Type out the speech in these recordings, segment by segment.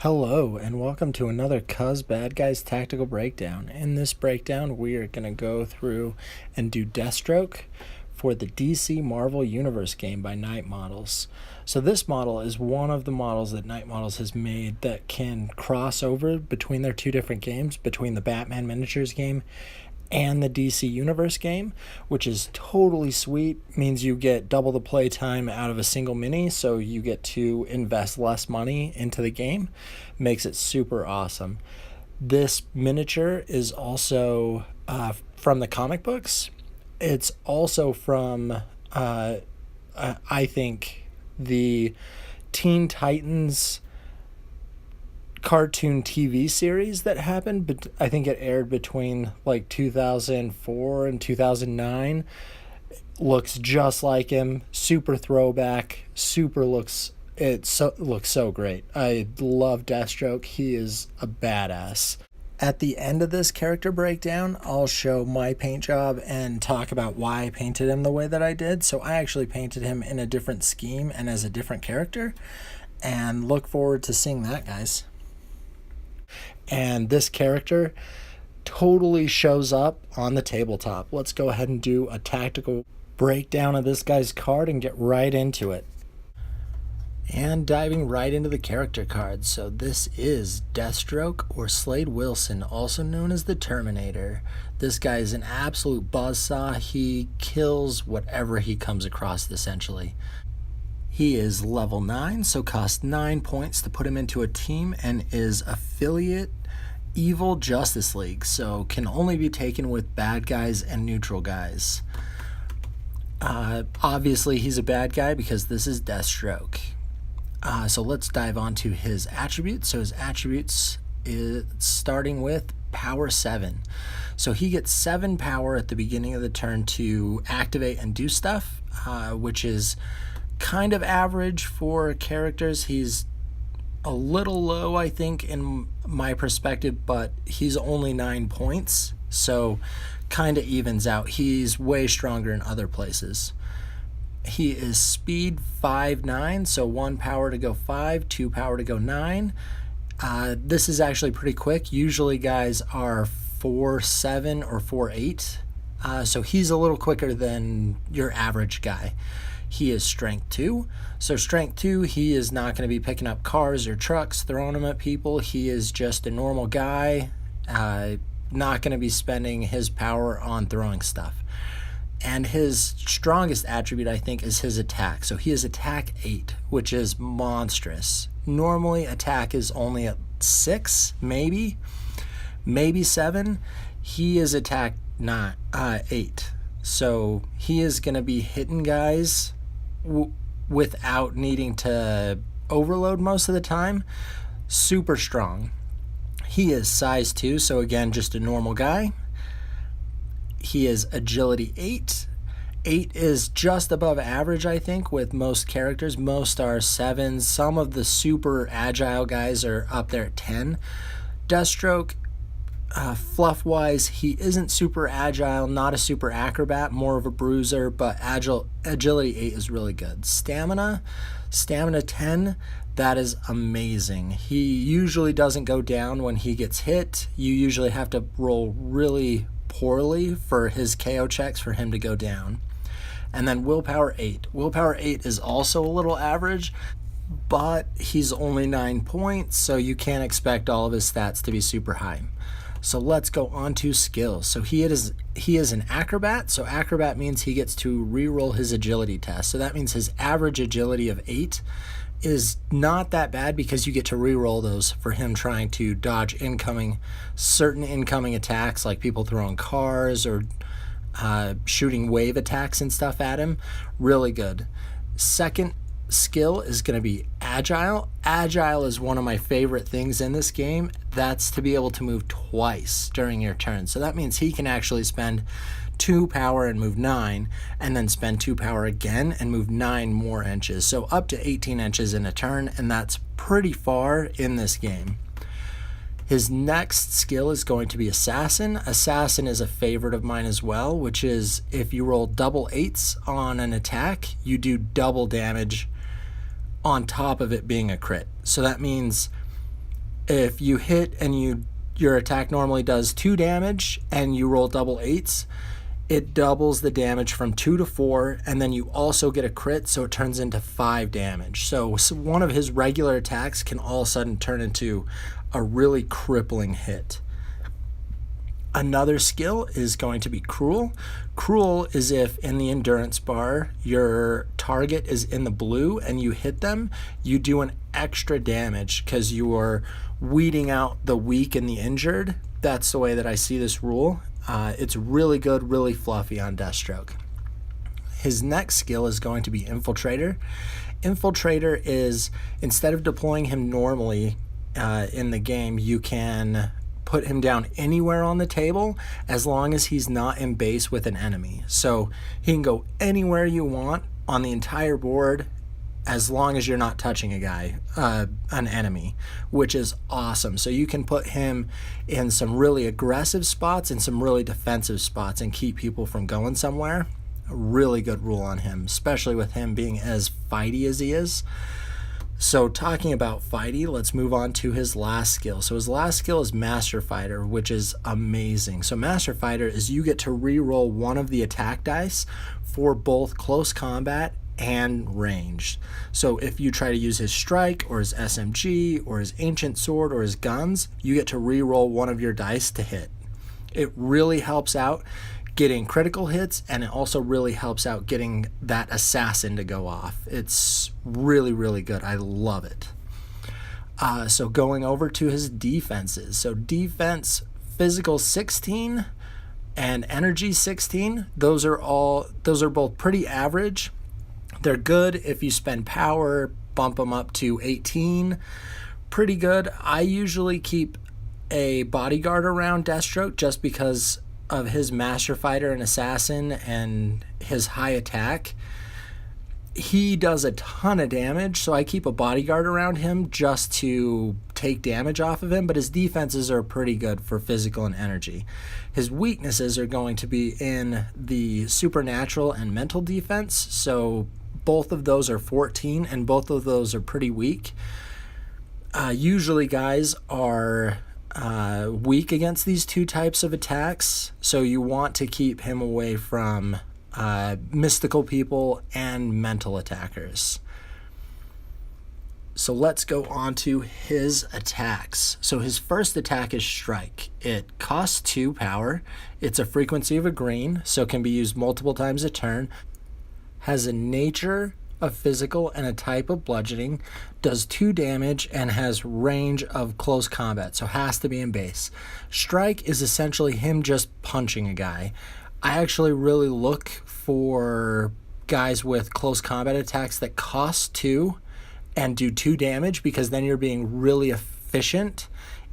Hello, and welcome to another Cuz Bad Guys Tactical Breakdown. In this breakdown, we are going to go through and do Deathstroke for the DC Marvel Universe game by Night Models. So this model is one of the models that Night Models has made that can cross over between their two different games, between the Batman Miniatures game and the DC Universe game, which is totally sweet. Means you get double the play time out of a single mini, so you get to invest less money into the game. Makes it super awesome. This miniature is also from the comic books. It's also from, I think, the Teen Titans cartoon TV series that happened, but I think it aired between like 2004 and 2009. Looks just like him, super throwback, looks so great. I love Deathstroke. He is a badass. At the end of this character breakdown, I'll show my paint job and talk about why I painted him the way that I did. So I actually painted him in a different scheme and as a different character, and look forward to seeing that, guys. And this character totally shows up on the tabletop. Let's go ahead and do a tactical breakdown of this guy's card and get right into it. And diving right into the character cards. So this is Deathstroke, or Slade Wilson, also known as the Terminator. This guy is an absolute buzzsaw. He kills whatever he comes across, essentially. He is level 9, so costs 9 points to put him into a team, and is affiliate Evil Justice League, so can only be taken with bad guys and neutral guys. Obviously, he's a bad guy because this is Deathstroke. So let's dive on to his attributes. So his attributes is starting with Power 7. So he gets 7 power at the beginning of the turn to activate and do stuff, which is kind of average for characters. He's a little low, I think, in my perspective, but he's only 9 points, so kind of evens out. He's way stronger in other places. He is speed 5-9, so 1 power to go 5, 2 power to go 9. This is actually pretty quick. Usually guys are 4-7 or 4-8, so he's a little quicker than your average guy. He is strength 2. So strength 2, he is not going to be picking up cars or trucks, throwing them at people. He is just a normal guy, not going to be spending his power on throwing stuff. And his strongest attribute, I think, is his attack. So he is attack 8, which is monstrous. Normally attack is only at 6, maybe 7. He is attack 8. So he is going to be hitting guys without needing to overload most of the time. Super strong. He is size 2, so again, just a normal guy. He is agility 8. 8 is just above average, I think, with most characters. Most are 7s. Some of the super agile guys are up there at 10. Deathstroke, fluff-wise, he isn't super agile, not a super acrobat, more of a bruiser, but agility 8 is really good. Stamina 10, that is amazing. He usually doesn't go down when he gets hit. You usually have to roll really poorly for his KO checks for him to go down. And then willpower 8. Willpower 8 is also a little average, but he's only 9 points, so you can't expect all of his stats to be super high. So let's go on to skills. So he is an acrobat. So acrobat means he gets to re-roll his agility test. So that means his average agility of 8 is not that bad because you get to re-roll those for him trying to dodge certain incoming attacks, like people throwing cars or shooting wave attacks and stuff at him. Really good. Second skill is going to be agile. Agile is one of my favorite things in this game. That's to be able to move twice during your turn. So that means he can actually spend 2 power and move 9, and then spend 2 power again and move 9 more inches. So up to 18 inches in a turn, and that's pretty far in this game. His next skill is going to be Assassin. Assassin is a favorite of mine as well, which is if you roll double 8s on an attack, you do double damage on top of it being a crit. So that means If you hit and your attack normally does 2 damage and you roll double 8s, it doubles the damage from 2 to 4, and then you also get a crit, so it turns into 5 damage. So one of his regular attacks can all of a sudden turn into a really crippling hit. Another skill is going to be Cruel. Cruel is if in the endurance bar your target is in the blue and you hit them, you do an extra damage because you are weeding out the weak and the injured. That's the way that I see this rule. It's really good, really fluffy on Deathstroke. His next skill is going to be Infiltrator. Infiltrator is, instead of deploying him normally in the game, you can put him down anywhere on the table as long as he's not in base with an enemy. So he can go anywhere you want on the entire board as long as you're not touching a guy, an enemy, which is awesome. So you can put him in some really aggressive spots and some really defensive spots and keep people from going somewhere. A really good rule on him, especially with him being as fighty as he is. So talking about fighty, let's move on to his last skill. So his last skill is Master Fighter, which is amazing. So Master Fighter is you get to re-roll one of the attack dice for both close combat and ranged. So if you try to use his strike or his SMG or his ancient sword or his guns, you get to re-roll one of your dice to hit. It really helps out getting critical hits, and it also really helps out getting that assassin to go off. It's really, really good. I love it. So going over to his defenses. So defense, physical 16 and energy 16. Those are both pretty average. They're good if you spend power, bump them up to 18. Pretty good. I usually keep a bodyguard around Deathstroke just because of his Master Fighter and Assassin and his high attack. He does a ton of damage, so I keep a bodyguard around him just to take damage off of him, but his defenses are pretty good for physical and energy. His weaknesses are going to be in the supernatural and mental defense, so both of those are 14, and both of those are pretty weak. Usually guys are weak against these two types of attacks, so you want to keep him away from mystical people and mental attackers. So let's go on to his attacks. So his first attack is Strike. It costs 2 power. It's a frequency of a green, so it can be used multiple times a turn. Has a nature of physical and a type of bludgeoning, does 2 damage, and has range of close combat, so has to be in base. Strike is essentially him just punching a guy. I actually really look for guys with close combat attacks that cost 2 and do 2 damage, because then you're being really efficient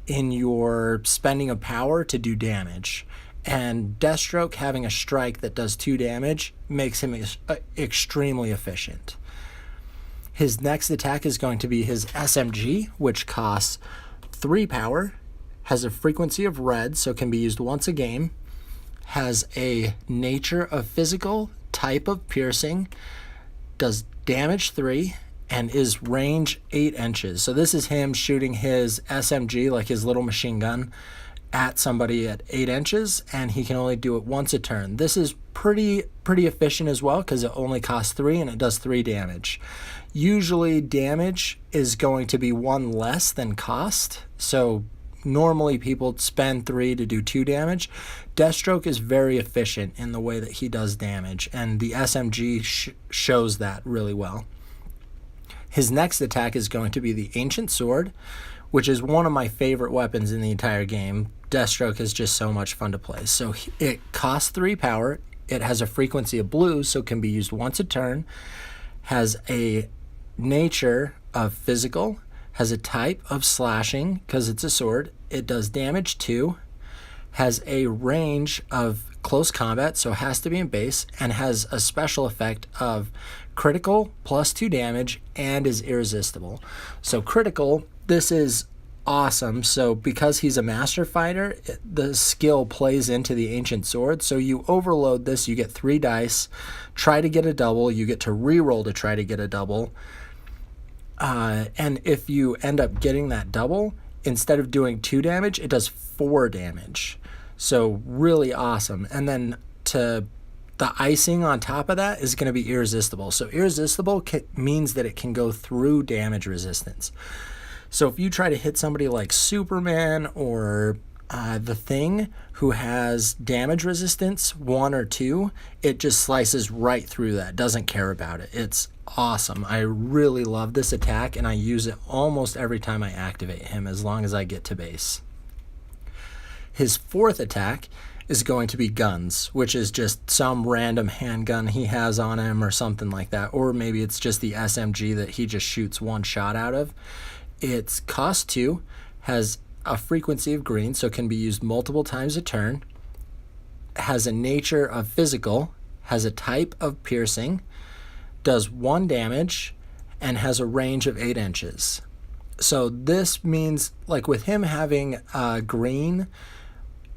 in your spending of power to do damage. And Deathstroke having a strike that does 2 damage makes him extremely efficient. His next attack is going to be his SMG, which costs 3 power, has a frequency of red, so can be used once a game, has a nature of physical, type of piercing, does damage 3, and is range 8 inches. So this is him shooting his SMG, like his little machine gun, at somebody at 8 inches, and he can only do it once a turn. This is pretty efficient as well, because it only costs 3 and it does 3 damage. Usually damage is going to be 1 less than cost, so normally people spend 3 to do 2 damage. Deathstroke is very efficient in the way that he does damage, and the SMG shows that really well. His next attack is going to be the Ancient Sword, which is one of my favorite weapons in the entire game. Deathstroke is just so much fun to play. So it costs 3 power. It has a frequency of blue, so it can be used once a turn. Has a nature of physical. Has a type of slashing, because it's a sword. It does damage 2. Has a range of close combat, so it has to be in base, and has a special effect of critical plus 2 damage and is irresistible. So critical, this is awesome. So because he's a master fighter, the skill plays into the Ancient Sword. So you overload this, you get 3 dice, try to get a double, you get to reroll to try to get a double. And if you end up getting that double, instead of doing 2 damage, it does 4 damage. So really awesome. And then the icing on top of that is going to be irresistible. So irresistible means that it can go through damage resistance. So if you try to hit somebody like Superman or the Thing, who has damage resistance 1 or 2, it just slices right through that, doesn't care about it. It's awesome. I really love this attack, and I use it almost every time I activate him as long as I get to base. His 4th attack is going to be guns, which is just some random handgun he has on him or something like that, or maybe it's just the SMG that he just shoots one shot out of. It's cost 2, has a frequency of green, so can be used multiple times a turn, has a nature of physical, has a type of piercing, does 1 damage, and has a range of 8 inches. So this means, like with him having green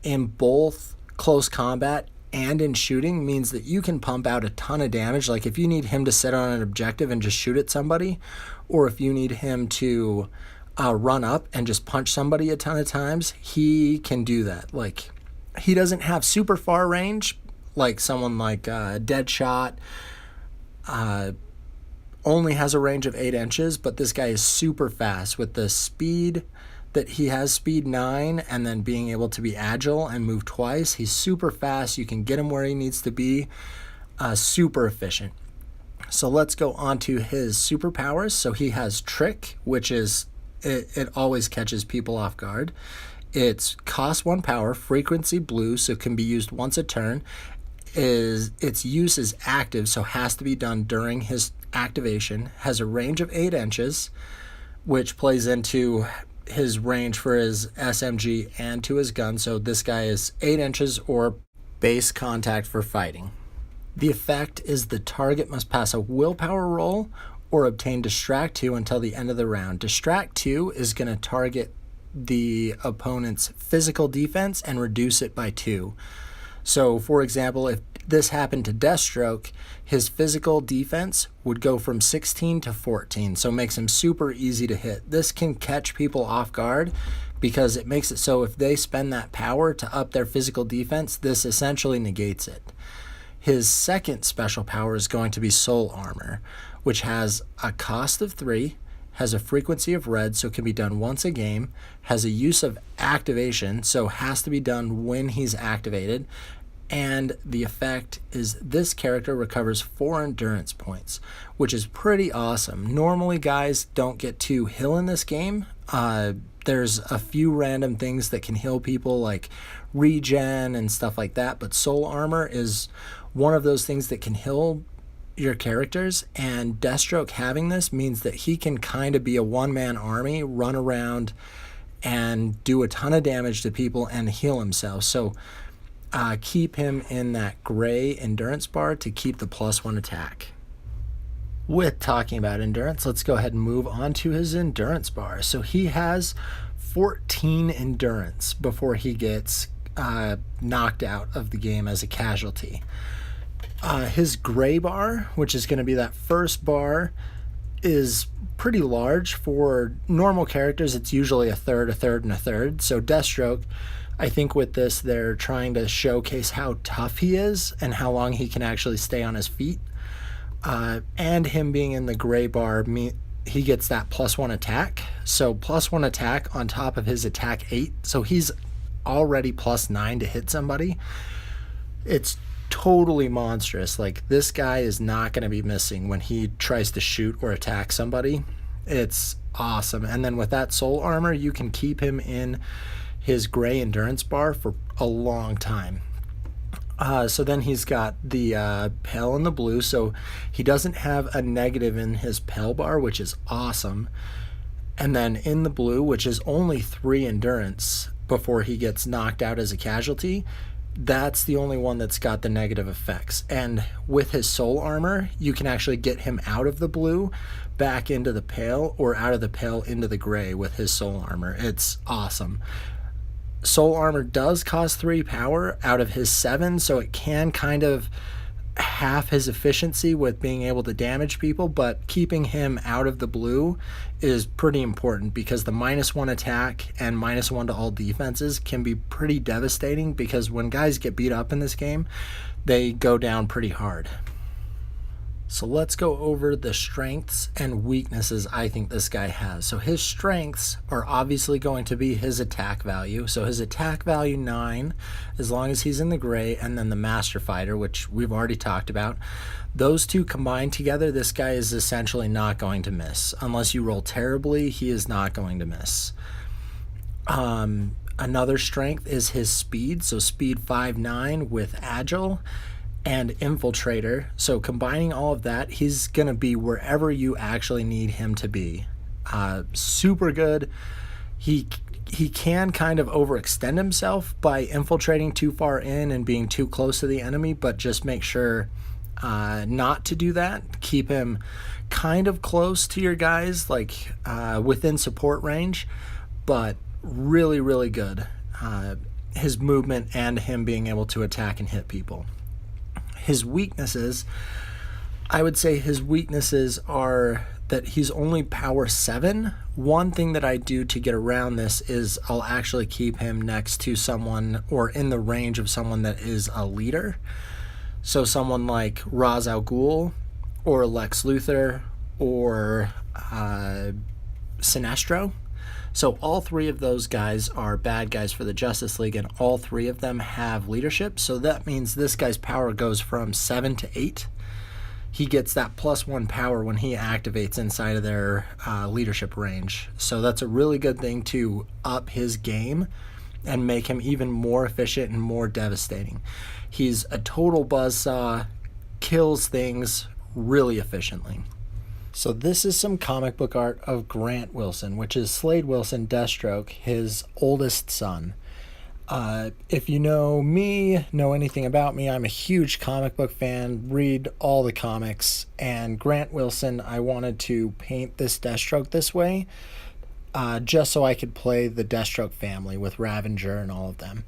in both close combat and in shooting, means that you can pump out a ton of damage. Like if you need him to sit on an objective and just shoot at somebody, or if you need him to run up and just punch somebody a ton of times, he can do that. Like, he doesn't have super far range like someone like Deadshot only has a range of 8 inches, but this guy is super fast with the speed that he has, speed 9, and then being able to be agile and move twice. He's super fast. You can get him where he needs to be. Super efficient. So let's go on to his superpowers. So he has Trick, which is it always catches people off guard. It's cost 1 power, frequency blue, so can be used once a turn. Its use is active, so has to be done during his activation. Has a range of 8 inches, which plays into his range for his SMG and to his gun. So this guy is 8 inches or base contact for fighting. The effect is the target must pass a willpower roll or obtain Distract 2 until the end of the round. Distract 2 is going to target the opponent's physical defense and reduce it by 2. So, for example, if this happened to Deathstroke, his physical defense would go from 16 to 14, so it makes him super easy to hit. This can catch people off guard because it makes it so if they spend that power to up their physical defense, this essentially negates it. His second special power is going to be Soul Armor, which has a cost of 3, has a frequency of red, so it can be done once a game, has a use of activation, so has to be done when he's activated, and the effect is this character recovers 4 endurance points, which is pretty awesome. Normally, guys don't get to heal in this game. There's a few random things that can heal people, like regen and stuff like that, but Soul Armor is one of those things that can heal your characters, and Deathstroke having this means that he can kind of be a one-man army, run around and do a ton of damage to people and heal himself. So keep him in that gray endurance bar to keep the +1 attack. With talking about endurance, let's go ahead and move on to his endurance bar. So he has 14 endurance before he gets knocked out of the game as a casualty. His gray bar, which is going to be that first bar, is pretty large. For normal characters, it's usually a third, and a third. So Deathstroke, I think with this, they're trying to showcase how tough he is and how long he can actually stay on his feet. And him being in the gray bar, he gets that +1 attack. So +1 attack on top of his attack 8. So he's already +9 to hit somebody. It's totally monstrous. Like, this guy is not going to be missing when he tries to shoot or attack somebody. It's awesome. And then with that Soul Armor, you can keep him in his gray endurance bar for a long time. So then he's got the pale and the blue, so he doesn't have a negative in his pale bar, which is awesome. And then in the blue, which is only 3 endurance before he gets knocked out as a casualty, that's the only one that's got the negative effects. And with his Soul Armor, you can actually get him out of the blue back into the pale, or out of the pale into the gray with his Soul Armor. It's awesome. Soul Armor does cost 3 power out of his 7, so it can kind of half his efficiency with being able to damage people, but keeping him out of the blue is pretty important because the -1 attack and -1 to all defenses can be pretty devastating, because when guys get beat up in this game, they go down pretty hard. So let's go over the strengths and weaknesses I think this guy has. So his strengths are obviously going to be his attack value. So his attack value 9, as long as he's in the gray, and then the Master Fighter, which we've already talked about. Those two combined together, this guy is essentially not going to miss. Unless you roll terribly, he is not going to miss. Another strength is his speed. So speed 5.9 with agile and infiltrator. So combining all of that, he's going to be wherever you actually need him to be. Super good. He can kind of overextend himself by infiltrating too far in and being too close to the enemy, but just make sure not to do that. Keep him kind of close to your guys, like within support range, but really, really good. His movement and him being able to attack and hit people. His weaknesses, I would say his weaknesses are that he's only power 7. One thing that I do to get around this is I'll actually keep him next to someone, or in the range of someone that is a leader. So someone like Ra's al Ghul or Lex Luthor or Sinestro. So all 3 of those guys are bad guys for the Justice League, and all 3 of them have leadership. So that means this guy's power goes from 7 to 8. He gets that +1 power when he activates inside of their leadership range. So that's a really good thing to up his game and make him even more efficient and more devastating. He's a total buzzsaw, kills things really efficiently. So this is some comic book art of Grant Wilson, which is Slade Wilson, Deathstroke, his oldest son. If you know me, know anything about me, I'm a huge comic book fan, read all the comics, and Grant Wilson, I wanted to paint this Deathstroke this way, just so I could play the Deathstroke family with Ravager and all of them.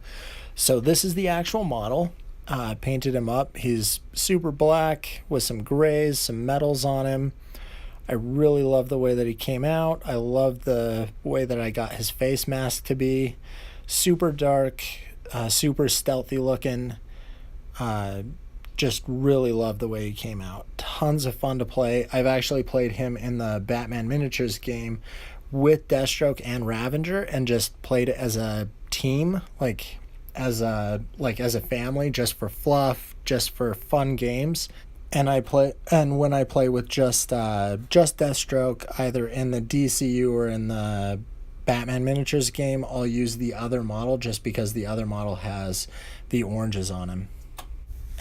So this is the actual model. Painted him up. He's super black with some grays, some metals on him. I really love the way that he came out. I love the way that I got his face mask to be. Super dark, super stealthy looking. Just really love the way he came out. Tons of fun to play. I've actually played him in the Batman Miniatures game with Deathstroke and Ravager, and just played it as a team, like as a family, just for fluff, just for fun games. And when I play with just Deathstroke, either in the DCU or in the Batman Miniatures game, I'll use the other model just because the other model has the oranges on him.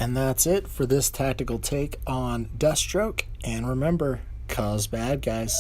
And that's it for this tactical take on Deathstroke. And remember, cause bad guys.